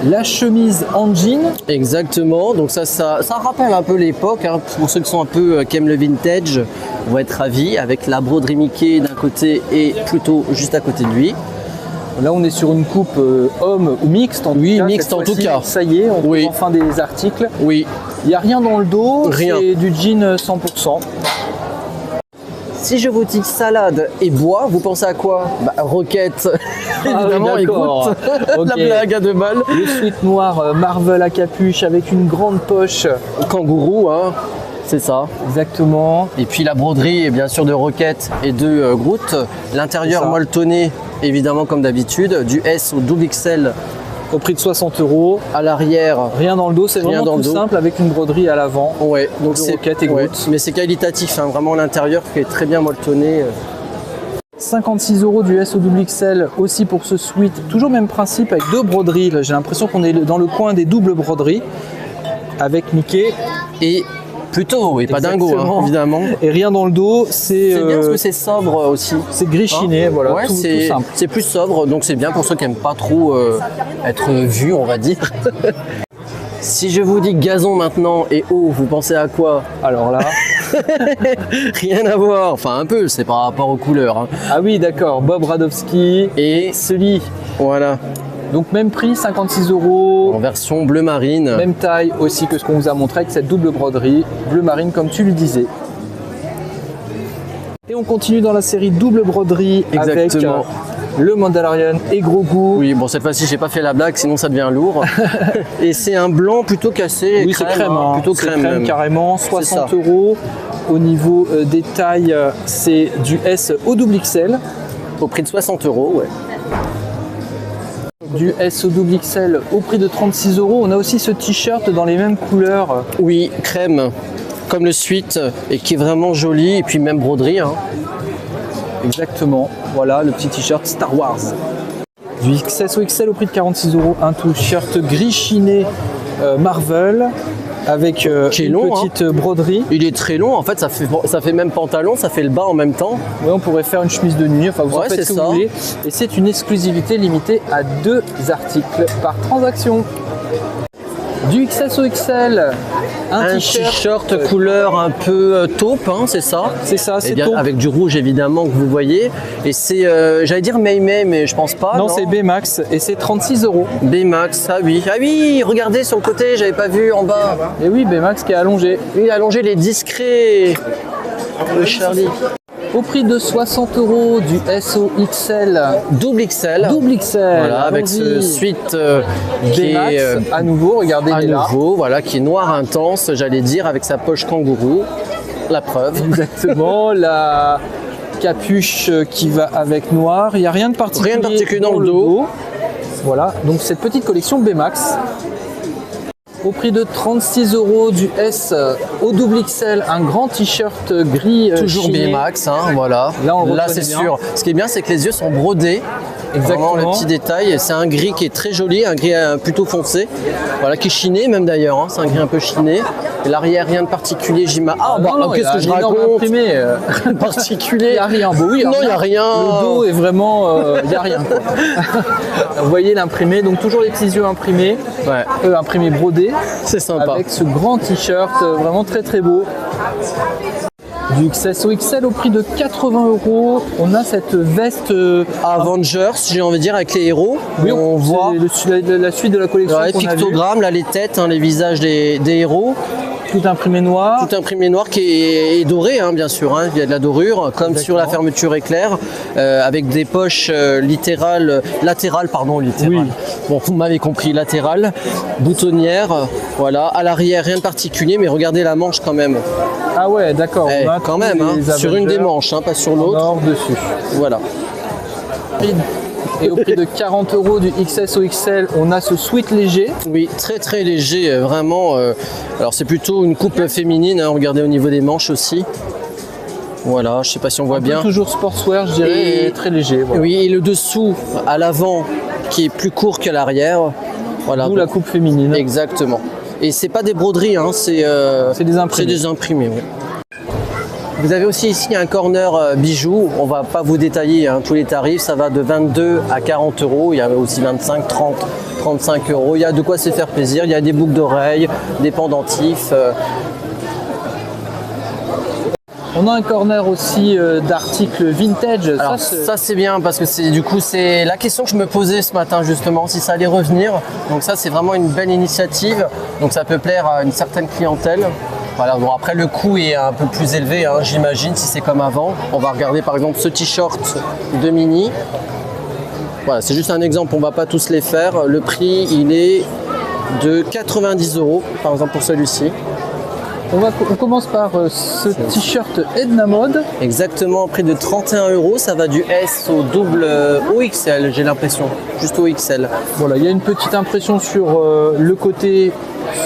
La chemise en jean. Exactement. Donc ça rappelle un peu l'époque. Hein. Pour ceux qui sont un peu qui aiment le vintage, vont être ravis avec la broderie Mickey d'un côté et plutôt juste à côté de lui. Là, on est sur une coupe homme ou mixte. En Oui, tout cas, mixte cette en tout fois-ci. cas. Ça y est, on Oui. trouve enfin des articles. Oui. Il n'y a rien dans le dos. Rien. C'est du jean 100%. Si je vous dis salade et bois, vous pensez à quoi? Roquette. Évidemment, oui, d'accord. écoute. Ok. La blague à 2 balles. Le sweat noir Marvel à capuche avec une grande poche. Kangourou, hein. C'est ça. Exactement. Et puis la broderie, bien sûr, de Roquette et de Groot. L'intérieur C'est ça. molletonné, évidemment, comme d'habitude. Du S au double XL Au prix de 60 €. à l'arrière. Rien dans le dos, c'est Rien vraiment dans tout le dos. simple avec une broderie à l'avant. Ouais, donc De c'est Roquette et Groot. mais c'est qualitatif, hein, vraiment l'intérieur qui est très bien molletonné. 56 € du S au double XL aussi pour ce sweat. Toujours même principe avec deux broderies. Là, j'ai l'impression qu'on est dans le coin des doubles broderies avec Mickey. Et plutôt, et pas dingo, hein, Exactement. évidemment. Et rien dans le dos, c'est C'est bien parce que c'est sobre aussi. c'est gris chiné, voilà, Ouais, tout c'est simple. c'est plus sobre, donc c'est bien pour ceux qui n'aiment pas trop être vus, on va dire. Si je vous dis gazon maintenant et eau, vous pensez à quoi? Alors là, Rien à voir, enfin un peu, c'est par rapport aux couleurs. Hein. ah oui, d'accord, Bob Radowski Et Sully. voilà, Donc même prix, 56 €. en version bleu marine. Même taille aussi que ce qu'on vous a montré avec cette double broderie, bleu marine comme tu le disais. Et on continue dans la série double broderie avec Exactement. le Mandalorian et Grogu. Oui, bon, cette fois-ci, j'ai pas fait la blague, sinon ça devient lourd. Et c'est un blanc plutôt cassé. Oui, c'est crème, hein. Plutôt C'est crème, même. carrément, 60 €. Au niveau des tailles, c'est du S au double XL. Au prix de 60 €, ouais. Du S au double XL au prix de 36 €. On a aussi ce t-shirt dans les mêmes couleurs. Oui, crème, comme le suite, et qui est vraiment joli, et puis même broderie. Hein. Exactement, voilà le petit t-shirt Star Wars. Du XS au XL au prix de 46 €, un t-shirt gris chiné Marvel avec Qui est une long, petite broderie. Il est très long, en fait, ça fait même pantalon, ça fait le bas en même temps. Oui, on pourrait faire une chemise de nuit, enfin vous en Ouais, faites c'est ce que ça. vous voulez. Et c'est une exclusivité limitée à 2 articles par transaction. Du XS au XL, un t-shirt couleur un peu taupe, hein, c'est ça. C'est ça, Eh c'est bien, taupe. avec du rouge évidemment que vous voyez. Et c'est, j'allais dire Mei Mei, mais je pense pas. Non, c'est B-Max et c'est 36 €. B-Max, ah oui, regardez sur le côté, j'avais pas vu en bas. Et oui, B-Max qui est allongé. Il a allongé les discrets. Le Charlie. Au prix de 60 € du SOXL. Double XL. Double XL. Voilà, avec ce suite qui B-Max, est à nouveau, regardez, à il est là. nouveau, voilà, qui est noir intense, j'allais dire, avec sa poche kangourou. La preuve. Exactement, la capuche qui va avec noir. Il n'y a rien de particulier, dans le dos. Voilà, donc cette petite collection B-Max. Au prix de 36 € du S au double XL, un grand t-shirt gris. Toujours chiné. B-Max, hein, voilà. Là, c'est bien. sûr. Ce qui est bien, c'est que les yeux sont brodés. Exactement. Vraiment, le petit détail. C'est un gris qui est très joli, un gris plutôt foncé. Voilà, qui est chiné même d'ailleurs. Hein. C'est un gris un peu chiné. Et l'arrière, rien de particulier. Qu'est-ce que je raconte imprimé, particulier. Il n'y a rien. Bon, oui, non, il n'y a rien. Le dos est vraiment. Il n'y a rien. Quoi. Vous voyez l'imprimé. Donc, toujours les petits yeux imprimés. Ouais. Imprimés brodés. C'est sympa. Avec ce grand t-shirt vraiment très très beau. Du XSOXL au prix de 80 €. On a cette veste Avengers, j'ai envie de dire, avec les héros. Oui, on voit la suite de la collection. ouais, qu'on a vue. pictogrammes, là, les têtes, hein, les visages des héros. Tout imprimé noir. Tout imprimé noir qui est doré, hein, bien sûr. Hein. Il y a de la dorure, comme Exactement. sur la fermeture éclair, avec des poches latérales. Oui. Bon, vous m'avez compris, latérales, boutonnières. Voilà, à l'arrière, rien de particulier, mais regardez la manche quand même. Ah ouais, d'accord. Eh, On a quand tous même, hein, les sur une des Avengers manches, hein, pas sur en l'autre. or dessus. Voilà. Et au prix de 40 € du XSOXL, on a ce sweat léger. Oui, très très léger, vraiment. Alors c'est plutôt une coupe féminine, hein, regardez au niveau des manches aussi. Voilà, je sais pas si on voit bien. Toujours sportswear, je dirais, et très léger. Voilà. Oui, et le dessous à l'avant qui est plus court qu'à l'arrière. Voilà. D'où la coupe féminine. Exactement. Et c'est pas des broderies, hein, c'est des imprimés. C'est des imprimés, oui. Vous avez aussi ici un corner bijoux. On va pas vous détailler hein, tous les tarifs. Ça va de 22 à 40 €. Il y a aussi 25, 30, 35 €. Il y a de quoi se faire plaisir. Il y a des boucles d'oreilles, des pendentifs. On a un corner aussi d'articles vintage. Alors ça c'est bien parce que c'est la question que je me posais ce matin justement, si ça allait revenir. Donc ça c'est vraiment une belle initiative. Donc ça peut plaire à une certaine clientèle. Voilà, bon après le coût est un peu plus élevé, hein, j'imagine, si c'est comme avant. On va regarder par exemple ce t-shirt de Mini. Voilà, c'est juste un exemple, on va pas tous les faire. Le prix il est de 90 € par exemple pour celui-ci. On commence par ce t-shirt Edna Mode. Exactement, prix de 31 €, ça va du S au double au XL, j'ai l'impression, juste au XL. Voilà, il y a une petite impression sur le côté,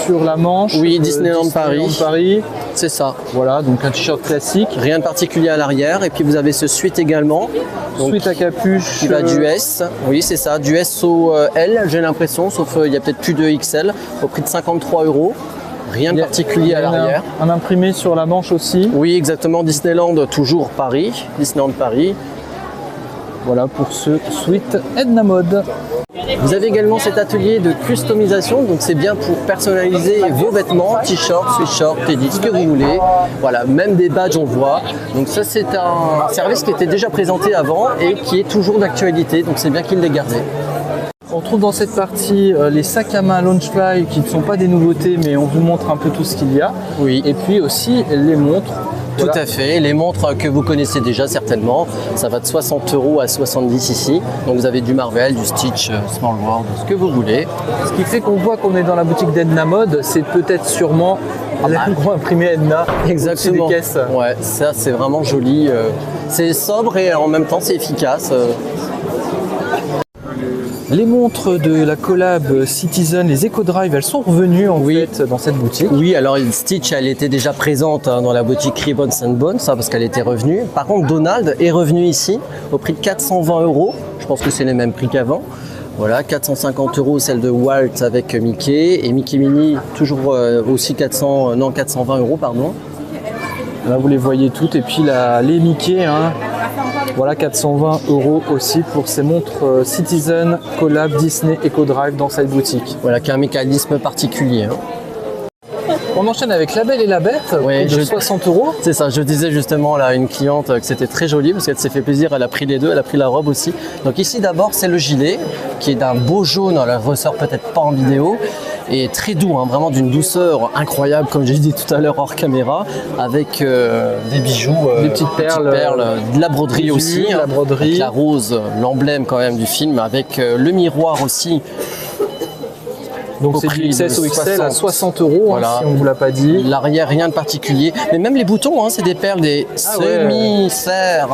sur la manche. Oui, Disneyland Paris. C'est ça. Voilà, donc un t-shirt classique. Rien de particulier à l'arrière. Et puis vous avez ce suite également. Donc, Suite à capuche. qui va du S. Oui, c'est ça, du S au L, j'ai l'impression, sauf il y a peut-être plus de XL, au prix de 53 €. Rien de particulier à l'arrière. Un imprimé sur la manche aussi. Oui, exactement, Disneyland, toujours Paris. Disneyland Paris. Voilà pour ce suite Edna Mode. Vous avez également cet atelier de customisation, donc c'est bien pour personnaliser vos vêtements, t-shirts, sweatshirts, teddy, ce que vous voulez. Voilà, même des badges on voit. Donc ça c'est un service qui était déjà présenté avant et qui est toujours d'actualité, donc c'est bien qu'il l'ait gardé. On trouve dans cette partie les sacs à main Loungefly qui ne sont pas des nouveautés, mais on vous montre un peu tout ce qu'il y a. Oui. Et puis aussi les montres. Tout à fait, les montres que vous connaissez déjà certainement, ça va de 60 € à 70 ici. Donc vous avez du Marvel, du Stitch, Small World, ce que vous voulez. Ce qui fait qu'on voit qu'on est dans la boutique d'Edna Mode, c'est peut-être sûrement la gros imprimé Edna. Exactement. Au-dessus des caisses. Ouais, ça c'est vraiment joli. C'est sobre et en même temps c'est efficace. Les montres de la collab Citizen, les EcoDrive, elles sont revenues en fait dans cette boutique. Oui, alors Stitch, elle était déjà présente hein, dans la boutique Ribbons & Bones, ça parce qu'elle était revenue. Par contre, Donald est revenu ici au prix de 420 €. Je pense que c'est les mêmes prix qu'avant. Voilà, 450 € celle de Walt avec Mickey et Mickey Mini toujours aussi 420 €, pardon. Là, vous les voyez toutes et puis les Mickey, hein. Voilà, 420 € aussi pour ces montres Citizen Collab Disney EcoDrive dans cette boutique. Voilà, qui a un mécanisme particulier. Hein. On enchaîne avec La Belle et la Bête, de 60 €. C'est ça, je disais justement là à une cliente que c'était très joli parce qu'elle s'est fait plaisir, elle a pris les deux, elle a pris la robe aussi. Donc ici d'abord c'est le gilet qui est d'un beau jaune, on le ressort peut-être pas en vidéo. et très doux, hein, vraiment d'une douceur incroyable, comme j'ai dit tout à l'heure hors caméra, avec des bijoux, des petites perles, de la broderie aussi, la broderie, avec la rose, l'emblème quand même du film, avec le miroir aussi. Donc c'est du XS au XL à 60 €, voilà. Si on ne vous l'a pas dit. L'arrière, rien de particulier. Mais même les boutons, hein, c'est des perles, des semi-sphères.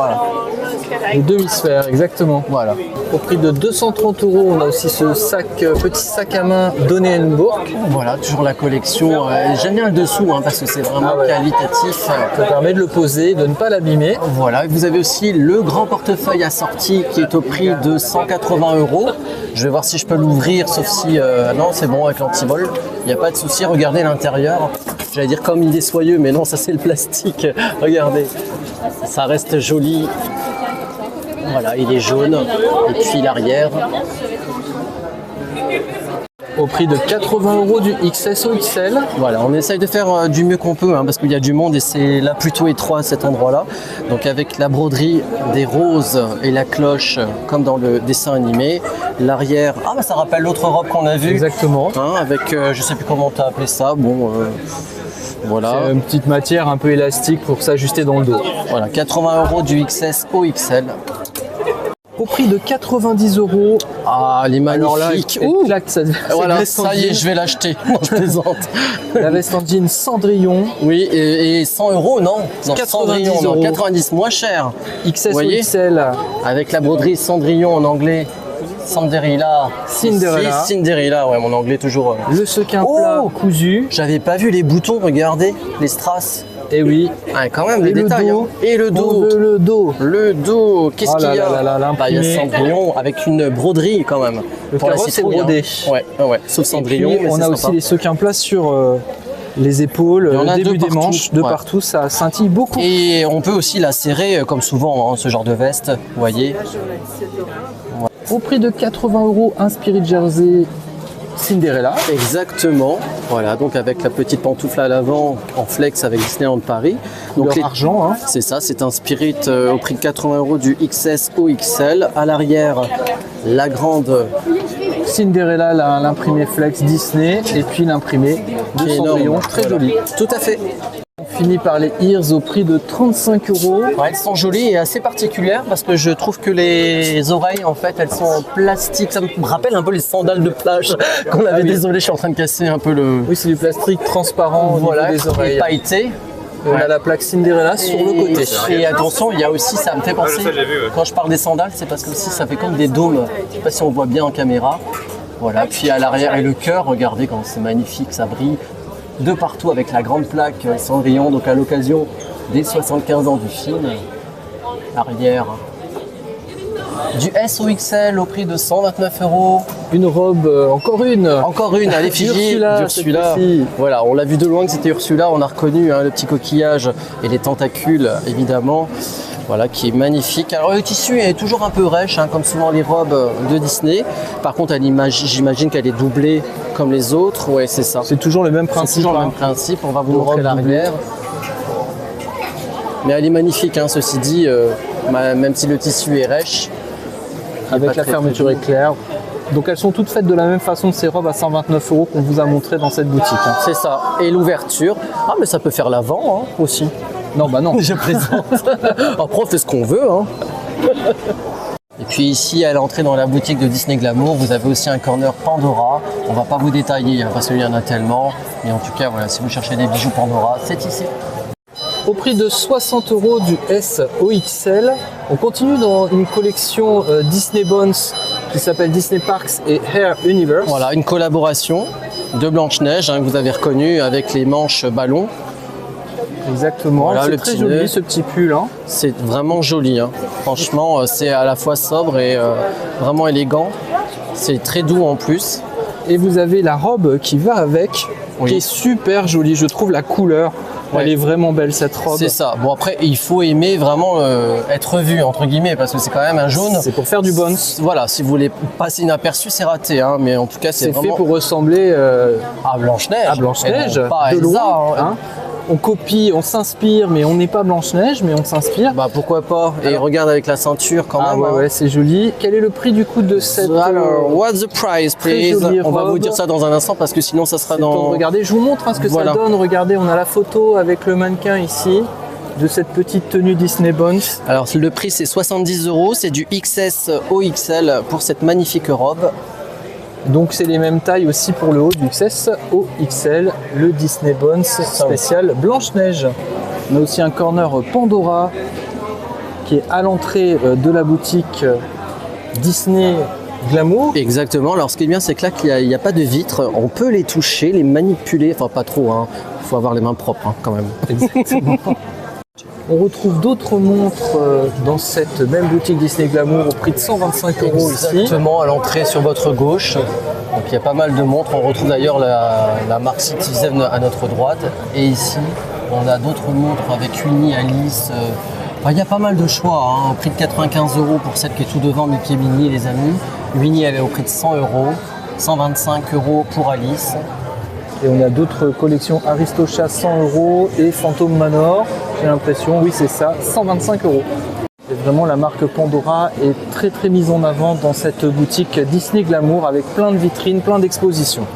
Les demi-sphères, exactement. Voilà. Au prix de 230 €, on a aussi ce petit sac à main Donenburg. Voilà, toujours la collection. J'aime bien le dessous, hein, parce que c'est vraiment qualitatif. Ça permet de le poser, de ne pas l'abîmer. Voilà, vous avez aussi le grand portefeuille assorti qui est au prix de 180 €. Je vais voir si je peux l'ouvrir, sauf si... non, c'est bon avec l'antivol. Il n'y a pas de souci, regardez l'intérieur. J'allais dire comme il est soyeux, mais non, ça c'est le plastique. Regardez, ça reste joli. Voilà, il est jaune. Et puis l'arrière. Au prix de 80 € du XS au XL. Voilà, on essaye de faire du mieux qu'on peut, hein, parce qu'il y a du monde et c'est là plutôt étroit cet endroit-là. Donc avec la broderie des roses et la cloche, comme dans le dessin animé. L'arrière, ah bah ça rappelle l'autre robe qu'on a vue. Exactement. Hein, avec, je sais plus comment tu as appelé ça, bon... voilà. C'est une petite matière un peu élastique pour s'ajuster dans le dos. Voilà, 80 € du XS au XL. Au prix de 90 €. Ah, les magnifiques. Alors là, voilà, ça y est, je vais l'acheter. Non, je plaisante. La veste en jean Cendrillon. Oui, et 100 €, non, 90 Cendrillon, non, €. 90, moins cher. XS Vous ou voyez, XL. avec la broderie Cendrillon en anglais. Cinderella. Cinderella, ouais, mon anglais toujours. Le sequin plat cousu. J'avais pas vu les boutons, regardez, les strass. Et oui. Ah, quand même, les détails. Dos. Hein. Et le dos. Le dos. Le dos, qu'est-ce qu'il y a? Bah, il y a Cendrillon avec une broderie quand même. Le carrosse c'est brodé. Hein. Ouais, sauf Cendrillon. Et puis, on a aussi les sequins plats sur les épaules, le début des manches, de partout, ça scintille beaucoup. Et on peut aussi la serrer comme souvent, hein, ce genre de veste, vous voyez. Ouais. Au prix de 80 €, un Spirit Jersey Cinderella. Exactement. Voilà, donc avec la petite pantoufle à l'avant en flex avec Disneyland Paris. Donc argent, hein. C'est ça, c'est un Spirit au prix de 80 € du XS au XL. À l'arrière, la grande Cinderella, l'imprimé flex Disney, et puis l'imprimé de Cendrillon, très joli. Tout à fait. On finit par les ears au prix de 35 €. Ouais, elles sont jolies et assez particulières parce que je trouve que les oreilles en fait elles sont en plastique. Ça me rappelle un peu les sandales de plage qu'on avait. Désolé, je suis en train de casser un peu le. Oui, c'est du plastique transparent au niveau des oreilles. Pailleté. On a la plaque Cinderella sur le côté. Et attention, il y a aussi, ça me fait penser, quand je parle des sandales, c'est parce que aussi ça fait comme des dômes. Je sais pas si on voit bien en caméra. Voilà, puis à l'arrière et le cœur, regardez quand c'est magnifique, ça brille de partout avec la grande plaque Cendrillon, donc à l'occasion des 75 ans du film. Arrière. Du S au XL au prix de 129 €. Une robe, encore une à l'effigie d'Ursula. Voilà, on l'a vu de loin que c'était Ursula, on a reconnu hein, le petit coquillage et les tentacules évidemment. Voilà, qui est magnifique. Alors le tissu est toujours un peu rêche, hein, comme souvent les robes de Disney. Par contre, j'imagine qu'elle est doublée comme les autres. Ouais, c'est ça. C'est toujours le même principe. C'est toujours le même principe. On va vous montrer l'arrière. Mais elle est magnifique, hein, ceci dit, même si le tissu est rêche. Avec la fermeture éclair. Donc elles sont toutes faites de la même façon, ces robes à 129 € qu'on vous a montré dans cette boutique. Hein. C'est ça. Et l'ouverture. Ah, mais ça peut faire l'avant hein, aussi. Non, bah non. Je plaisante. Après, on fait ce qu'on veut. Hein. Et puis ici, à l'entrée dans la boutique de Disney Glamour, vous avez aussi un corner Pandora. On va pas vous détailler hein, parce qu'il y en a tellement. Mais en tout cas, voilà, si vous cherchez des bijoux Pandora, c'est ici. Au prix de 60 € du S au XL, on continue dans une collection Disney Bones qui s'appelle Disney Parks et Air Universe. Voilà, une collaboration de Blanche-Neige hein, que vous avez reconnu avec les manches ballons. Exactement, voilà, c'est très joli ce petit pull. Hein. C'est vraiment joli, hein. Franchement, c'est à la fois sobre et vraiment élégant. C'est très doux en plus. Et vous avez la robe qui va avec, qui est super jolie, je trouve la couleur. Elle est vraiment belle cette robe. C'est ça. Bon après il faut aimer vraiment être vu entre guillemets parce que c'est quand même un jaune. C'est pour faire du bones. Voilà, si vous voulez passer inaperçu c'est raté hein, mais en tout cas c'est vraiment fait pour ressembler à Blanche-Neige. À Blanche-Neige pas à de Elsa, loin. Hein. on copie, on s'inspire, mais on n'est pas Blanche-Neige, mais on s'inspire. Bah pourquoi pas. Et regarde avec la ceinture quand même. Ouais, hein. ouais, c'est joli. Quel est le prix du coup de cette... Alors, what's the price, please? On va vous dire ça dans un instant parce que sinon ça sera dans... Regardez, je vous montre ce que ça donne. Regardez, on a la photo avec le mannequin ici de cette petite tenue Disney Bones. Alors le prix c'est 70 €, c'est du XS au XL pour cette magnifique robe. Donc c'est les mêmes tailles aussi pour le haut du XS au XL, le Disney Bones spécial Blanche-Neige. On a aussi un corner Pandora qui est à l'entrée de la boutique Disney Glamour. Exactement, alors ce qui est bien c'est que là il n'y a pas de vitre, on peut les toucher, les manipuler, enfin pas trop, hein. Il faut avoir les mains propres hein, quand même. Exactement. On retrouve d'autres montres dans cette même boutique Disney Glamour au prix de 125 € ici. Exactement, à l'entrée sur votre gauche. Donc il y a pas mal de montres. On retrouve d'ailleurs la marque Citizen à notre droite. Et ici, on a d'autres montres avec Uni, Alice. Il y a pas mal de choix. Hein. Au prix de 95 € pour celle qui est tout devant, Mickey Minnie, les amis. Uni, elle est au prix de 100 €. 125 € pour Alice. Et on a d'autres collections Aristocha 100 € et Phantom Manor. J'ai l'impression, oui c'est ça, 125 €. Et vraiment la marque Pandora est très très mise en avant dans cette boutique Disney Glamour avec plein de vitrines, plein d'expositions.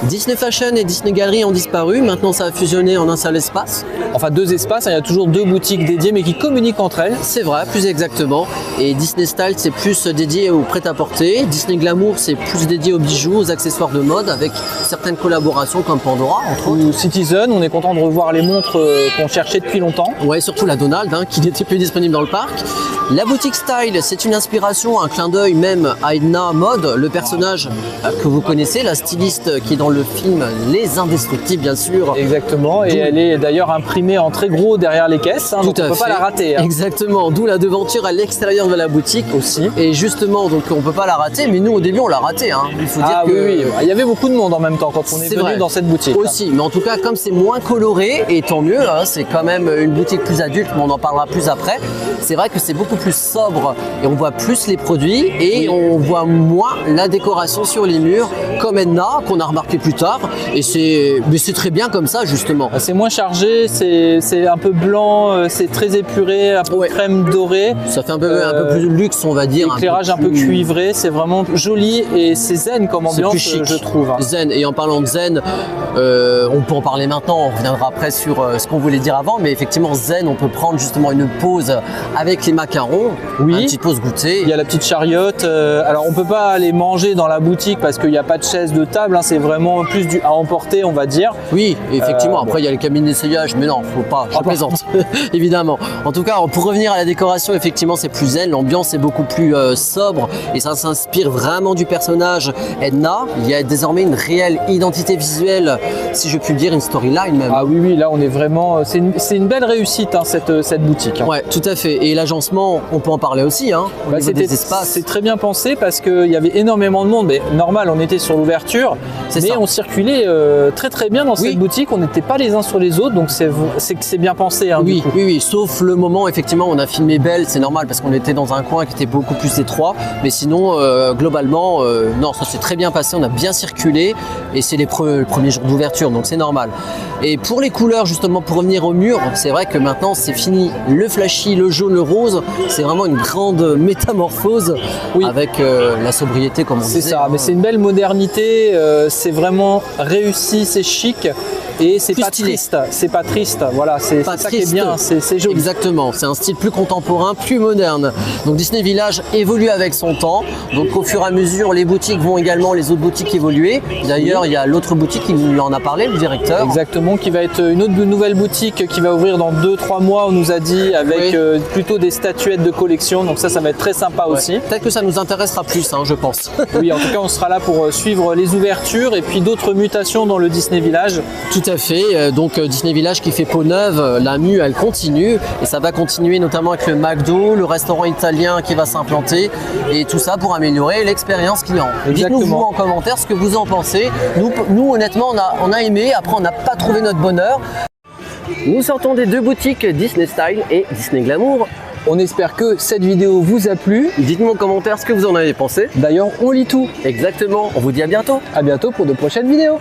Disney Fashion et Disney Gallery ont disparu, maintenant ça a fusionné en un seul espace. Enfin 2 espaces, il y a toujours 2 boutiques dédiées mais qui communiquent entre elles. C'est vrai, plus exactement. Et Disney Style c'est plus dédié au prêt-à-porter. Disney Glamour c'est plus dédié aux bijoux, aux accessoires de mode avec certaines collaborations comme Pandora entre autres. Ou Citizen, on est content de revoir les montres qu'on cherchait depuis longtemps. Ouais, surtout la Donald hein, qui n'était plus disponible dans le parc. La boutique Style, c'est une inspiration, un clin d'œil même à Edna Mode, le personnage que vous connaissez, la styliste qui est dans le film Les Indestructibles bien sûr. Exactement, et elle est d'ailleurs imprimée en très gros derrière les caisses, hein, donc on ne peut pas la rater. Hein. Exactement, d'où la devanture à l'extérieur de la boutique aussi. Et justement, donc on ne peut pas la rater, mais nous au début on l'a raté. Hein. Il faut dire que... oui, il y avait beaucoup de monde en même temps quand on est venu dans cette boutique. Aussi, mais en tout cas comme c'est moins coloré, et tant mieux, hein, c'est quand même une boutique plus adulte, mais on en parlera plus après. C'est vrai que c'est beaucoup plus sobre et on voit plus les produits et on voit moins la décoration sur les murs comme Edna qu'on a remarqué plus tard et c'est très bien comme ça justement. C'est moins chargé, c'est un peu blanc, c'est très épuré, un peu crème dorée. Ça fait un peu plus luxe on va dire. Éclairage un peu cuivré, c'est vraiment joli et c'est zen comme ambiance je trouve. Zen, et en parlant de zen, on peut en parler maintenant, on reviendra après sur ce qu'on voulait dire avant, mais effectivement zen on peut prendre justement une pause avec les macarons, une petite pause goûter. Il y a la petite chariote, alors on peut pas les manger dans la boutique parce qu'il n'y a pas de chaise de table, hein, c'est vraiment plus à emporter on va dire. Oui effectivement, après il y a les cabines d'essayage, mais non faut pas, je plaisante évidemment. En tout cas pour revenir à la décoration, effectivement c'est plus zen, l'ambiance est beaucoup plus sobre et ça s'inspire vraiment du personnage Edna. Il y a désormais une réelle identité visuelle, si je puis dire, une storyline même. Ah oui là on est vraiment, c'est une belle réussite hein, cette boutique. Hein. Ouais tout à fait, et l'agencement on peut en parler aussi hein, au niveau des espaces. C'est très bien pensé parce qu'il y avait énormément de monde, mais normal on était sur l'ouverture, mais on circulait très très bien dans cette boutique, on n'était pas les uns sur les autres, donc c'est bien pensé. Hein, oui, sauf le moment effectivement on a filmé Belle, c'est normal parce qu'on était dans un coin qui était beaucoup plus étroit, mais sinon globalement non, ça s'est très bien passé, on a bien circulé et c'est les premiers jours d'ouverture donc c'est normal. Et pour les couleurs justement, pour revenir au mur, c'est vrai que maintenant c'est fini le flashy, le jaune, le rose, c'est vraiment une grande métamorphose avec la sobriété comme on disait. C'est ça, mais c'est une belle modernité, c'est vraiment réussi, c'est chic et c'est pas triste. C'est pas triste, voilà, c'est ça qui est bien, c'est joli. Exactement, c'est un style plus contemporain, plus moderne. Donc Disney Village évolue avec son temps, donc au fur et à mesure les boutiques vont également, les autres boutiques évoluer. D'ailleurs il y a l'autre boutique qui nous en a parlé, le directeur. Exactement, qui va être une autre nouvelle boutique qui va ouvrir dans 2-3 mois, on nous a dit, avec plutôt des statuettes de collection, donc ça va être très sympa aussi. Peut-être que ça nous intéressera plus, hein, je pense. Oui, en tout cas on sera là pour suivre les ouvertures et puis d'autres mutations dans le Disney Village. Tout à fait, donc Disney Village qui fait peau neuve, la mue elle continue et ça va continuer notamment avec le McDo, le restaurant italien qui va s'implanter et tout ça pour améliorer l'expérience client. Dites-nous vous en commentaire ce que vous en pensez. Nous honnêtement on a aimé, après on n'a pas trouvé notre bonheur. Nous sortons des 2 boutiques Disney Style et Disney Glamour. On espère que cette vidéo vous a plu. Dites-nous en commentaire ce que vous en avez pensé. D'ailleurs, on lit tout. Exactement. On vous dit à bientôt. À bientôt pour de prochaines vidéos.